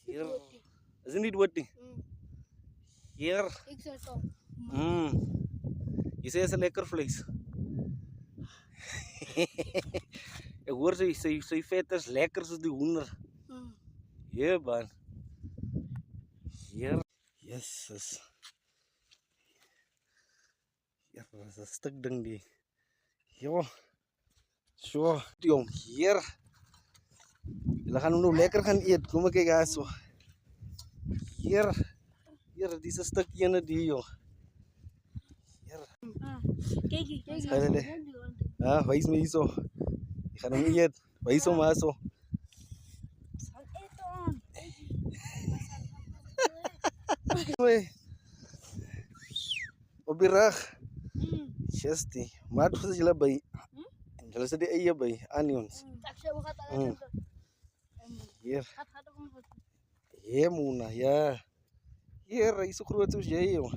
Hier. Is dit nie dood nie? Hier. Ik zeg zo. Jy sê is 'n lekker vleis. Ek hoor sy vet is lekker soos die hoender. Ja, man. Hier. Yes. Ja, dat is 'n stuk ding die. Ja. So, jong, hier. Julle gaan nou lekker gaan eet. Kom ek kyk daar so. Hier, dis 'n stuk ene die, joh. Hier. Kijk. Ja, wys my hierso. Ek gaan hom eet. Wys hom maar so. Zal eten. Oei. Op die rug. Justy. Maar wat is julle by? Julle sit die eie by onions. Tak saya buka tangan. Hier. Gaat op ons. Ja, Mona, ja. Hier, hy is so groot soos jy, joh.